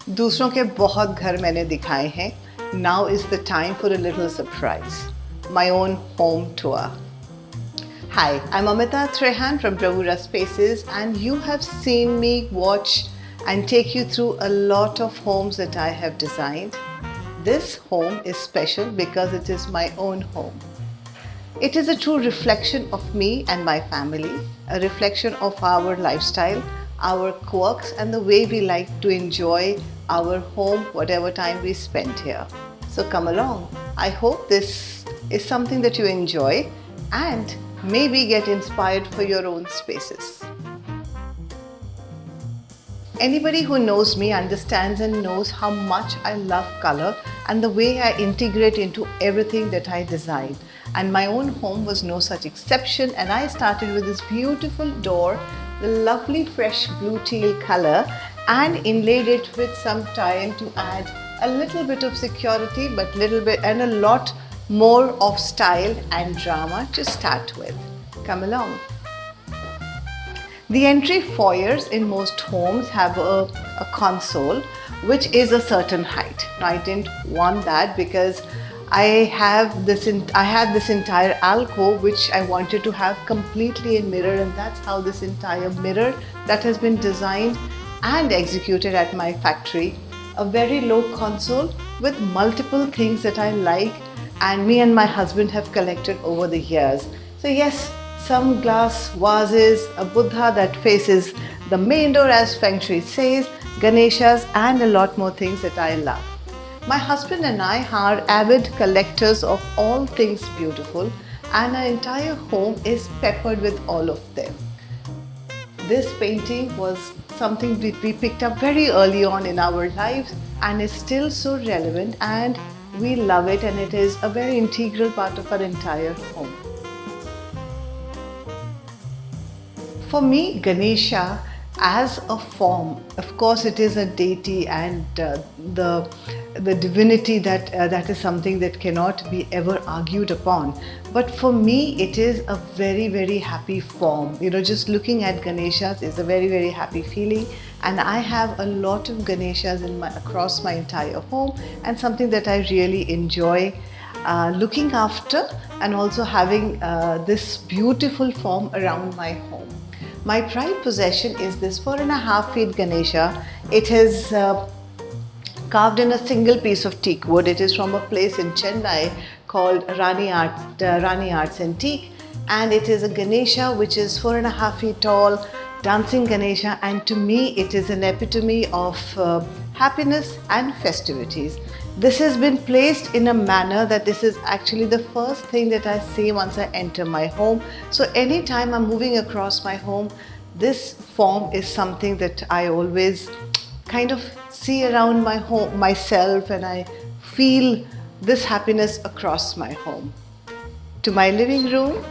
दूसरों के बहुत घर मैंने दिखाए हैं. Now is the time for a little surprise. My own home tour. Hi, I'm Amita from BravuraSpaces, and you have seen me watch and take you through a lot of homes that I have designed. This home is special because it is my own home. It is a true reflection of me and my family, a reflection of our lifestyle, our quirks, and the way we like to enjoy our home whatever time we spend here. So come along. I hope this is something that you enjoy and maybe get inspired for your own spaces. Anybody who knows me understands and knows how much I love color and the way I integrate into everything that I design. And my own home was no such exception, and I started with this beautiful door, the lovely fresh blue teal color, and inlaid it with some time to add a little bit of security, but little bit and a lot more of style and drama to start with. Come along. The entry foyers in most homes have a console which is a certain height. Now, I didn't want that because I had this entire alcove which I wanted to have completely in mirror, and that's how this entire mirror that has been designed and executed at my factory. A very low console with multiple things that I like and me and my husband have collected over the years. So yes, some glass vases, a Buddha that faces the main door as Feng Shui says, Ganeshas, and a lot more things that I love. My husband and I are avid collectors of all things beautiful, and our entire home is peppered with all of them. This painting was something we picked up very early on in our lives and is still so relevant, and we love it, and it is a very integral part of our entire home. For me, Ganesha as a form, of course it is a deity, and the divinity that is something that cannot be ever argued upon. But for me, it is a very, very happy form. Just looking at Ganeshas is a very, very happy feeling. And I have a lot of Ganeshas across my entire home, and something that I really enjoy looking after, and also having this beautiful form around my home. My pride possession is this 4.5 feet Ganesha. It is carved in a single piece of teak wood. It is from a place in Chennai called Rani Arts Antique, and it is a Ganesha which is 4.5 feet tall, dancing Ganesha, and to me it is an epitome of happiness and festivities. This has been placed in a manner that this is actually the first thing that I see once I enter my home. So anytime I'm moving across my home, this form is something that I always kind of see around my home myself, and I feel this happiness across my home. To my living room.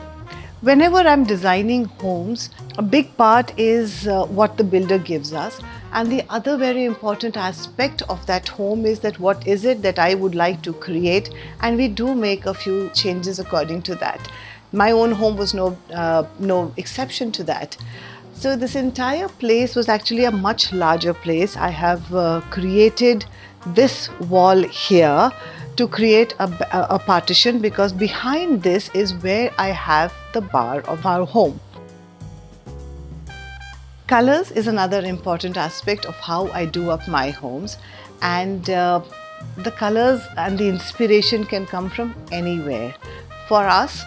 Whenever I'm designing homes, a big part is what the builder gives us, and the other very important aspect of that home is that what is it that I would like to create, and we do make a few changes according to that. My own home was no exception to that. So this entire place was actually a much larger place. I have created this wall here to create a partition, because behind this is where I have the bar of our home. Colors is another important aspect of how I do up my homes, and the colors and the inspiration can come from anywhere. For us,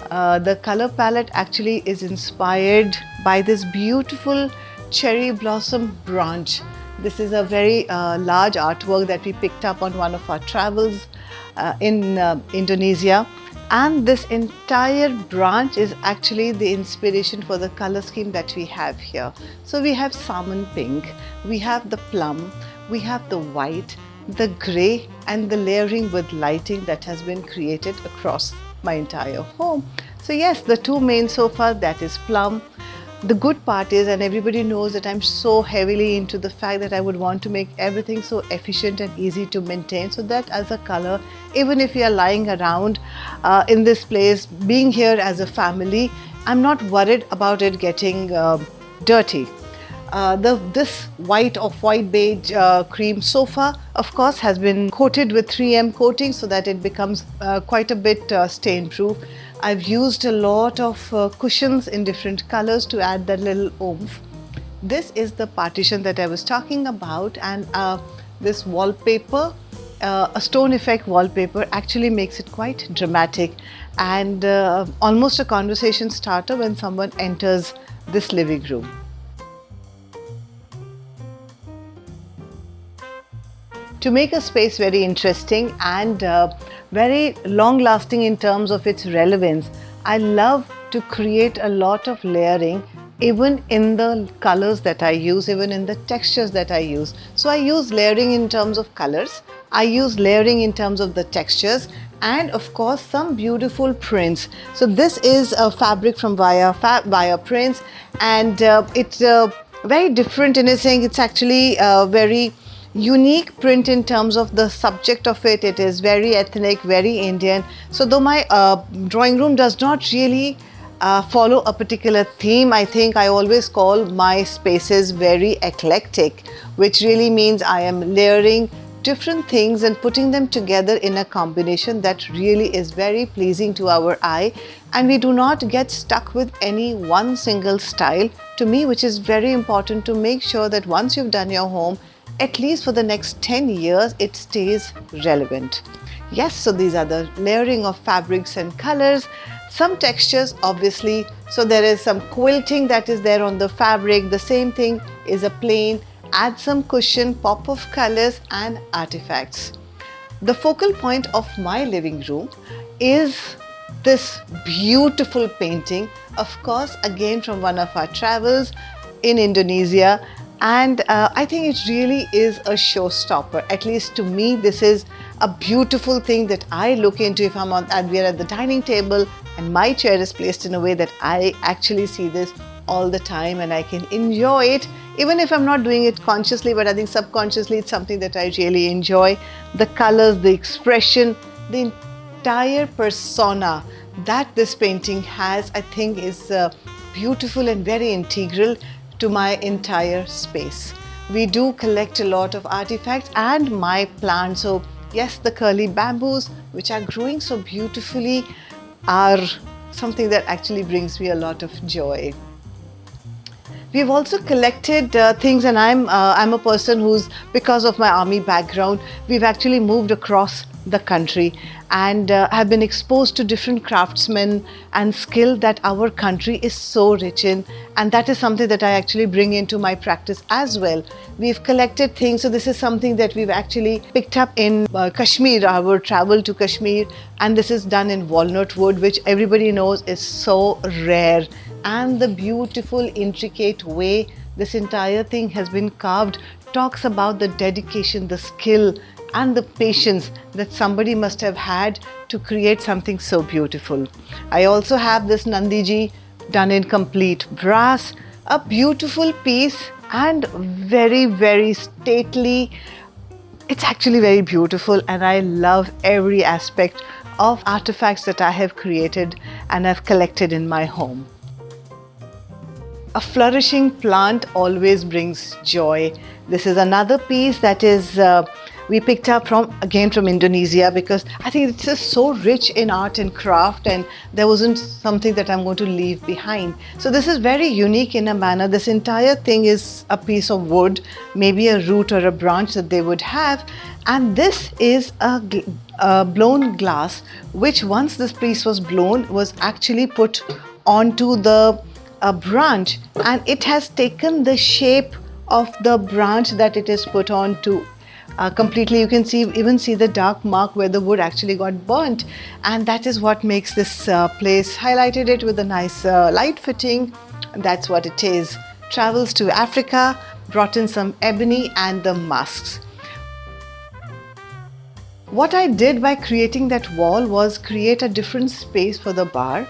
the color palette actually is inspired by this beautiful cherry blossom branch. This is a very large artwork that we picked up on one of our travels in Indonesia, and this entire branch is actually the inspiration for the color scheme that we have here. So we have salmon pink, we have the plum, we have the white, the grey, and the layering with lighting that has been created across my entire home. So yes, the two main sofas, that is plum. The good part is, and everybody knows that I'm so heavily into the fact that I would want to make everything so efficient and easy to maintain, so that as a color, even if we are lying around in this place, being here as a family, I'm not worried about it getting dirty. This white off-white beige cream sofa, of course, has been coated with 3M coating so that it becomes quite a bit stain-proof. I've used a lot of cushions in different colors to add that little oomph. This is the partition that I was talking about, and this wallpaper, a stone effect wallpaper, actually makes it quite dramatic and almost a conversation starter when someone enters this living room. To make a space very interesting and very long lasting in terms of its relevance, I love to create a lot of layering even in the colors that I use, even in the textures that I use. So I use layering in terms of colors, I use layering in terms of the textures, and of course some beautiful prints. So this is a fabric from Via Prints, and it's very different in a saying. It's actually very unique print in terms of the subject of it. It is very ethnic, very Indian. So though my drawing room does not really follow a particular theme, I think I always call my spaces very eclectic, which really means I am layering different things and putting them together in a combination that really is very pleasing to our eye, and we do not get stuck with any one single style. To me, which is very important, to make sure that once you've done your home, at least for the next 10 years, it stays relevant. Yes, so these are the layering of fabrics and colors, some textures obviously. So there is some quilting that is there on the fabric. The same thing is a plain, add some cushion, pop of colors and artifacts. The focal point of my living room is this beautiful painting, of course, again from one of our travels in Indonesia. And I think it really is a showstopper. At least to me, this is a beautiful thing that I look into if I'm and we're at the dining table and my chair is placed in a way that I actually see this all the time and I can enjoy it, even if I'm not doing it consciously, but I think subconsciously it's something that I really enjoy. The colors, the expression, the entire persona that this painting has, I think is beautiful and very integral to my entire space. We do collect a lot of artifacts and my plants. So yes, the curly bamboos, which are growing so beautifully, are something that actually brings me a lot of joy. We've also collected things, and I'm a person who's, because of my army background, we've actually moved across the country and have been exposed to different craftsmen and skill that our country is so rich in, and that is something that I actually bring into my practice as well. We've collected things, so this is something that we've actually picked up in Kashmir, our travel to Kashmir, and this is done in walnut wood, which everybody knows is so rare, and the beautiful intricate way this entire thing has been carved talks about the dedication, the skill and the patience that somebody must have had to create something so beautiful. I also have this Nandiji done in complete brass, a beautiful piece and very, very stately. It's actually very beautiful, and I love every aspect of artifacts that I have created and have collected in my home. A flourishing plant always brings joy. This is another piece that is we picked up from Indonesia, because I think it's just so rich in art and craft, and there wasn't something that I'm going to leave behind. So this is very unique in a manner. This entire thing is a piece of wood, maybe a root or a branch that they would have, and this is a blown glass, which once this piece was blown was actually put onto the branch, and it has taken the shape of the branch that it is put on to. Completely, you can even see the dark mark where the wood actually got burnt, and that is what makes this place, highlighted it with a nice light fitting. That's what it is. Travels to Africa, brought in some ebony and the masks. What I did by creating that wall was create a different space for the bar.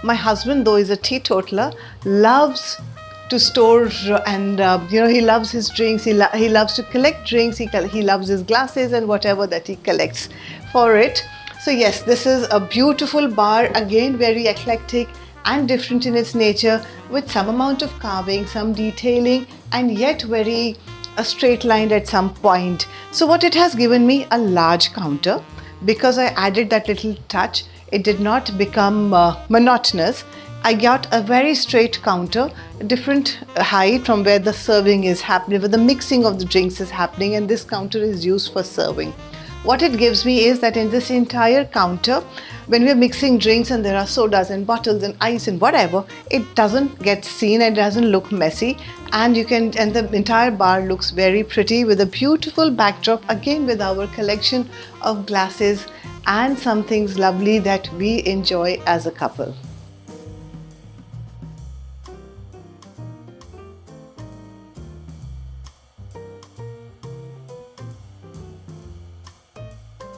My husband, though is a teetotaler, loves to store and he loves his drinks. He loves to collect drinks. He loves his glasses and whatever that he collects for it. So yes, this is a beautiful bar, again very eclectic, and different in its nature, with some amount of carving, some detailing, and yet very straight lined at some point. So what it has given me, a large counter. Because I added that little touch, it did not become monotonous. I got a very straight counter, different height from where the serving is happening, where the mixing of the drinks is happening, and this counter is used for serving. What it gives me is that in this entire counter, when we're mixing drinks and there are sodas and bottles and ice and whatever, it doesn't get seen and doesn't look messy, and the entire bar looks very pretty with a beautiful backdrop, again with our collection of glasses and some things lovely that we enjoy as a couple.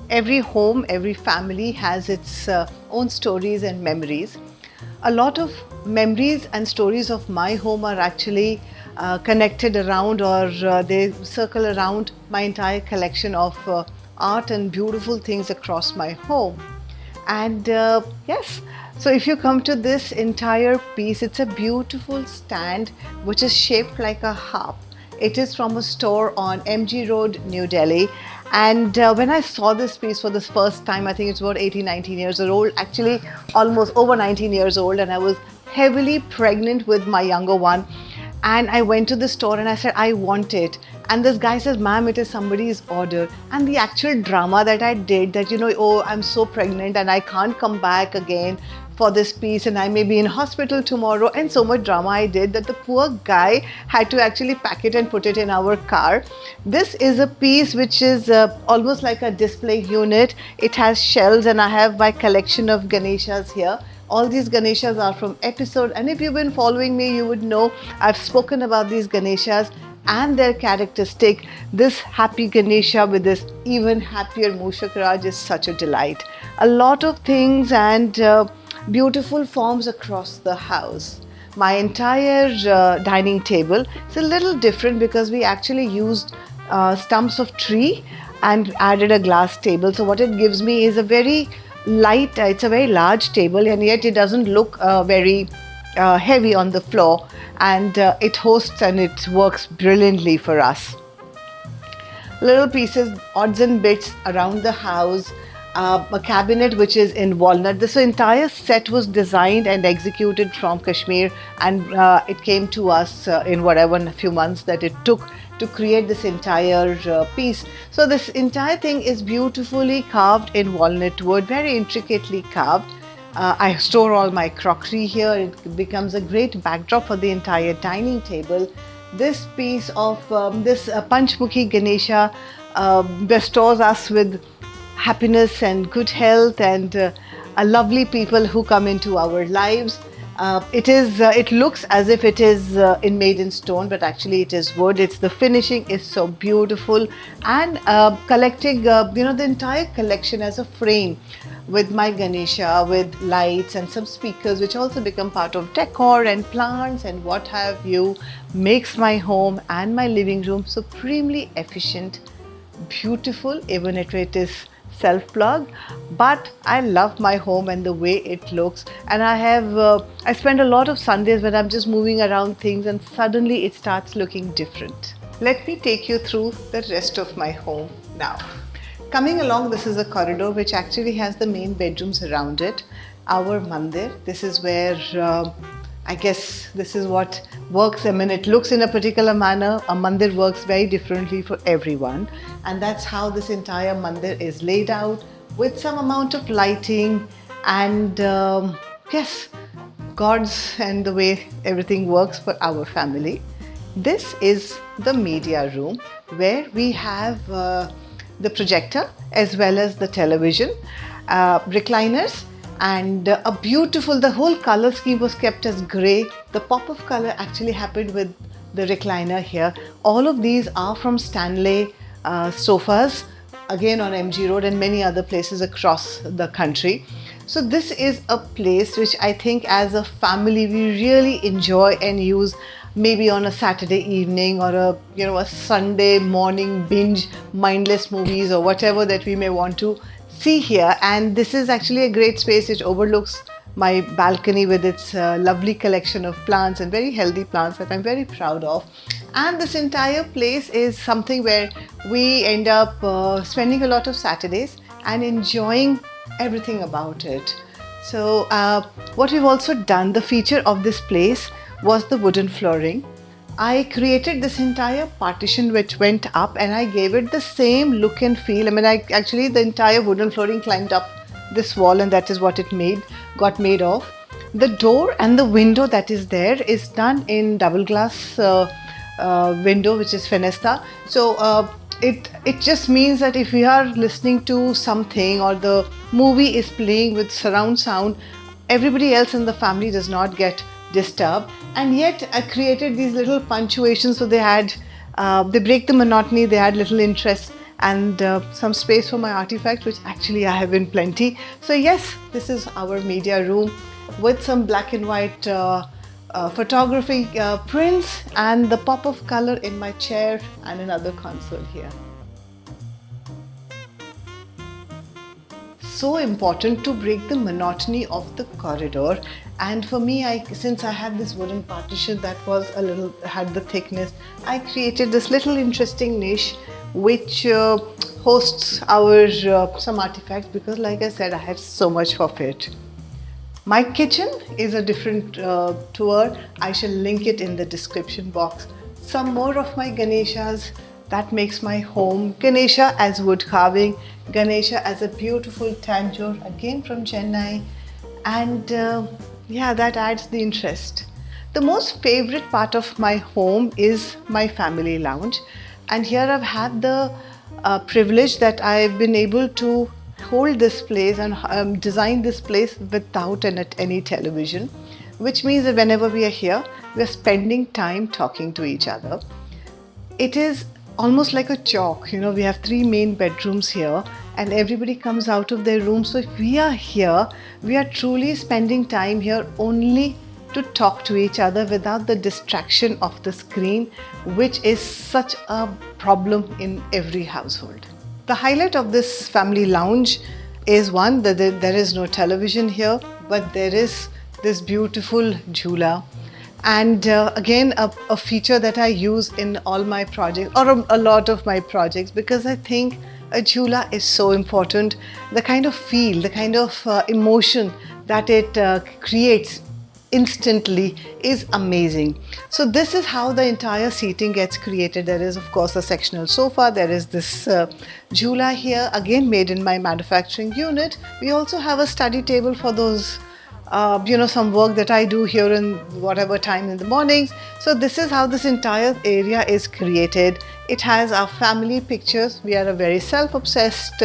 Every home, every family has its own stories and memories. A lot of memories and stories of my home are actually connected around, or they circle around my entire collection of art and beautiful things across my home. And yes, so if you come to this entire piece, it's a beautiful stand which is shaped like a harp. It is from a store on MG Road, New Delhi. And when I saw this piece for the first time, I think it's about 18, 19 years old, actually almost over 19 years old, and I was heavily pregnant with my younger one. And I went to the store and I said, I want it. And this guy says, ma'am, it is somebody's order. And the actual drama that I did, that, oh, I'm so pregnant and I can't come back again for this piece and I may be in hospital tomorrow, and so much drama I did that the poor guy had to actually pack it and put it in our car. This is a piece which is almost like a display unit. It has shelves, and I have my collection of Ganeshas here. All these Ganeshas are from episode, and if you've been following me, you would know I've spoken about these Ganeshas and their characteristic. This happy Ganesha with this even happier Mushakraj is such a delight. A lot of things and beautiful forms across the house. My entire dining table is a little different because we actually used stumps of tree and added a glass table. So what it gives me is a very light, it's a very large table, and yet it doesn't look very heavy on the floor, and it hosts and it works brilliantly for us. Little pieces, odds and bits around the house. A cabinet which is in walnut. This entire set was designed and executed from Kashmir, and it came to us in whatever a few months that it took to create this entire piece. So this entire thing is beautifully carved in walnut wood, very intricately carved. I store all my crockery here. It becomes a great backdrop for the entire dining table. This piece of this Panchmukhi Ganesha bestows us with happiness and good health and lovely people who come into our lives. It looks as if it is made in stone, but actually it is wood. The finishing is so beautiful, and collecting the entire collection as a frame with my Ganesha, with lights and some speakers which also become part of decor and plants and what have you, makes my home and my living room supremely efficient, beautiful, even if it is self-plug. But I love my home and the way it looks, and I spend a lot of Sundays when I'm just moving around things and suddenly it starts looking different. Let me take you through the rest of my home now. Coming along, this is a corridor which actually has the main bedrooms around it. Our mandir, this is where I guess this is what works. I mean, it looks in a particular manner. A mandir works very differently for everyone, and that's how this entire mandir is laid out, with some amount of lighting and yes, gods and the way everything works for our family. This is the media room where we have the projector as well as the television, recliners, and the whole color scheme was kept as grey. The pop of color actually happened with the recliner here. All of these are from Stanley sofas, again on MG Road and many other places across the country. So this is a place which I think as a family we really enjoy and use, maybe on a Saturday evening or a Sunday morning binge mindless movies or whatever that we may want to see here. And this is actually a great space which overlooks my balcony with its lovely collection of plants and very healthy plants that I'm very proud of. And this entire place is something where we end up spending a lot of Saturdays and enjoying everything about it. So what we've also done, the feature of this place was the wooden flooring. I created this entire partition which went up, and I gave it the same look and feel. I mean, actually the entire wooden flooring climbed up this wall, and that is what it got made of. The door and the window that is there is done in double glass window, which is Fenesta. So it just means that if we are listening to something or the movie is playing with surround sound, everybody else in the family does not get disturbed. And yet I created these little punctuations, so they break the monotony, they add little interest, and some space for my artifacts, which actually I have in plenty. So yes, this is our media room with some black and white photography prints and the pop of color in my chair and another console here. So important to break the monotony of the corridor. And for me, since I had this wooden partition that was had the thickness, I created this little interesting niche which hosts our some artifacts, because like I said, I had so much of it. My kitchen is a different tour. I shall link it in the description box. Some more of my Ganeshas that makes my home. Ganesha as wood carving, Ganesha as a beautiful tanjore, again from Chennai, and yeah, that adds the interest. The most favorite part of my home is my family lounge, and here I've had the privilege that I've been able to hold this place and design this place without any television, which means that whenever we are here, we are spending time talking to each other. It is almost like a chalk, we have 3 main bedrooms here, and everybody comes out of their room. So if we are here, we are truly spending time here only to talk to each other without the distraction of the screen, which is such a problem in every household. The highlight of this family lounge is one, that there is no television here, but there is this beautiful jhula. And again, a feature that I use in all my projects, or a lot of my projects, because I think a jhula is so important. The kind of feel, the kind of emotion that it creates instantly is amazing. So this is how the entire seating gets created. There is of course a sectional sofa, there is this jhula here, again made in my manufacturing unit. We also have a study table for those some work that I do here in whatever time in the mornings. So this is how this entire area is created. It has our family pictures. We are a very self-obsessed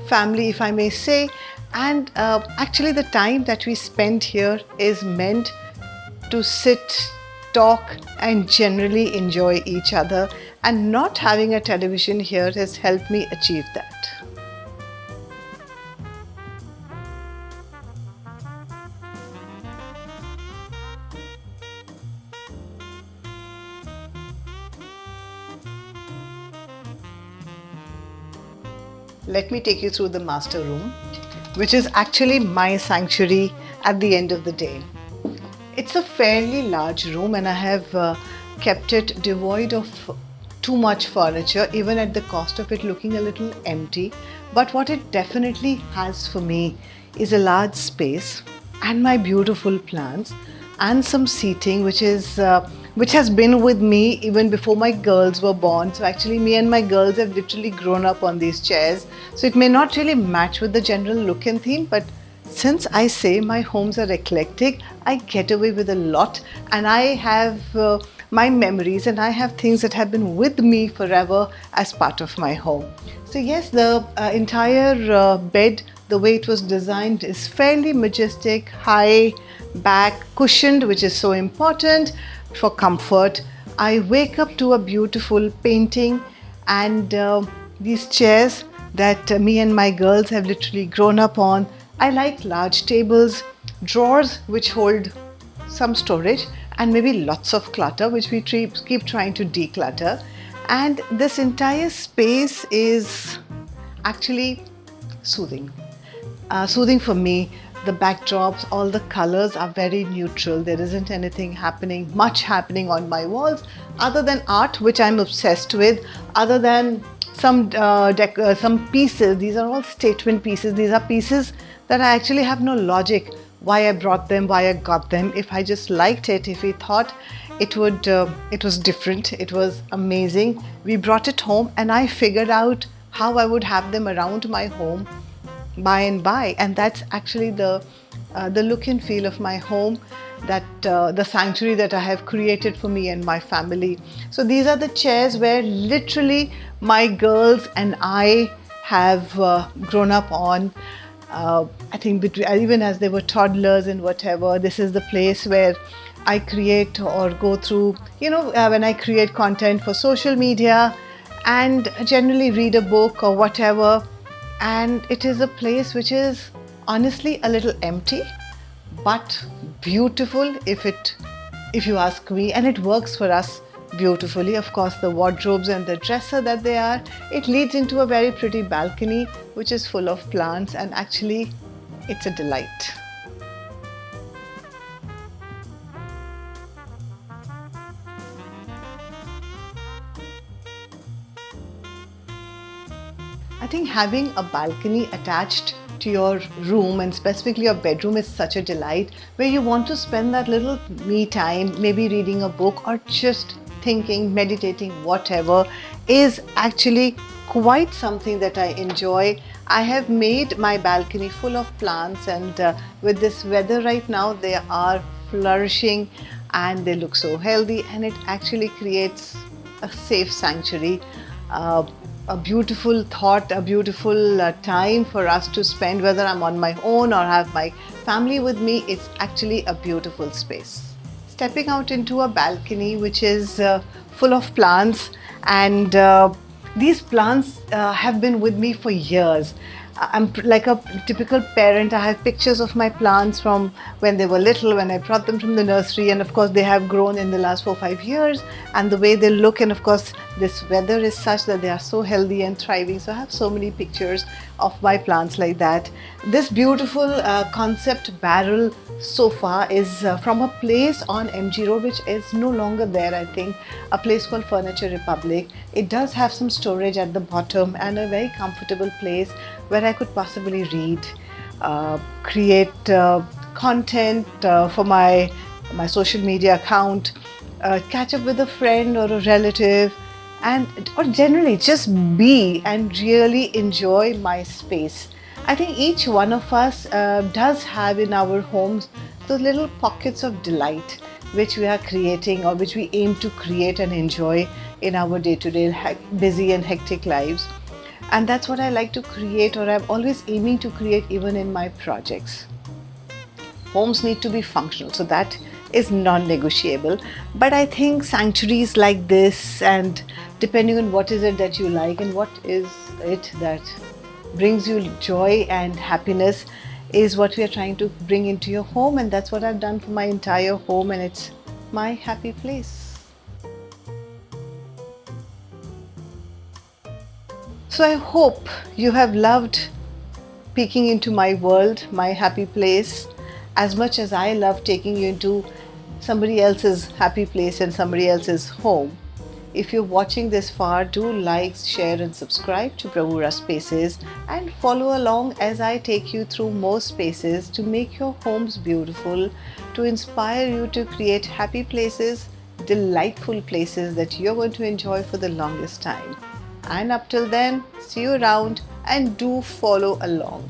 family, if I may say. And actually the time that we spend here is meant to sit, talk, and generally enjoy each other. And not having a television here has helped me achieve that. Let me take you through the master room, which is actually my sanctuary at the end of the day. It's a fairly large room, and I have kept it devoid of too much furniture, even at the cost of it looking a little empty. But what it definitely has for me is a large space and my beautiful plants and some seating, which has been with me even before my girls were born. So actually me and my girls have literally grown up on these chairs. So it may not really match with the general look and theme, but since I say my homes are eclectic, I get away with a lot, and I have my memories, and I have things that have been with me forever as part of my home. So yes, the entire bed, the way it was designed, is fairly majestic, high back, cushioned, which is so important for comfort. I wake up to a beautiful painting and these chairs that me and my girls have literally grown up on. I like large tables, drawers which hold some storage, and maybe lots of clutter which we keep trying to declutter. And this entire space is actually soothing. Soothing for me. the backdrops, all the colors are very neutral. There isn't anything much happening on my walls other than art, which I'm obsessed with, other than some pieces. These are all statement pieces. These are pieces that I actually have no logic why I brought them, why I got them. If I just liked it, if we thought it was different, it was amazing, we brought it home, and I figured out how I would have them around my home by and by. And that's actually the look and feel of my home, that the sanctuary that I have created for me and my family. So these are the chairs where literally my girls and I have grown up on. I think even as they were toddlers and whatever, this is the place where I create or go through, when I create content for social media and generally read a book or whatever. And it is a place which is honestly a little empty, but beautiful if you ask me, and it works for us beautifully. Of course, the wardrobes and the dresser that they are, it leads into a very pretty balcony which is full of plants, and actually it's a delight. I think having a balcony attached to your room, and specifically your bedroom, is such a delight, where you want to spend that little me time, maybe reading a book or just thinking, meditating, whatever, is actually quite something that I enjoy. I have made my balcony full of plants, and with this weather right now, they are flourishing and they look so healthy, and it actually creates a safe sanctuary. A beautiful thought, a beautiful time for us to spend, whether I'm on my own or have my family with me. It's actually a beautiful space. Stepping out into a balcony which is full of plants, and these plants have been with me for years. I'm like a typical parent. I have pictures of my plants from when they were little, when I brought them from the nursery, and of course they have grown in the last 4-5 years, and the way they look, and of course this weather is such that they are so healthy and thriving. So I have so many pictures of my plants like that. This beautiful concept barrel sofa is from a place on MG Road which is no longer there, I think, a place called Furniture Republic. It does have some storage at the bottom and a very comfortable place where I could possibly read, create content for my social media account, catch up with a friend or a relative, or generally just be and really enjoy my space. I think each one of us does have in our homes those little pockets of delight which we are creating, or which we aim to create and enjoy in our day-to-day busy and hectic lives. And that's what I like to create, or I'm always aiming to create, even in my projects. Homes need to be functional, so that is non-negotiable. But I think sanctuaries like this, and depending on what is it that you like and what is it that brings you joy and happiness, is what we are trying to bring into your home. And that's what I've done for my entire home, and it's my happy place. So I hope you have loved peeking into my world, my happy place, as much as I love taking you into somebody else's happy place and somebody else's home. If you're watching this far, do like, share and subscribe to BravuraSpaces, and follow along as I take you through more spaces to make your homes beautiful, to inspire you to create happy places, delightful places that you're going to enjoy for the longest time. And up till then, see you around, and do follow along.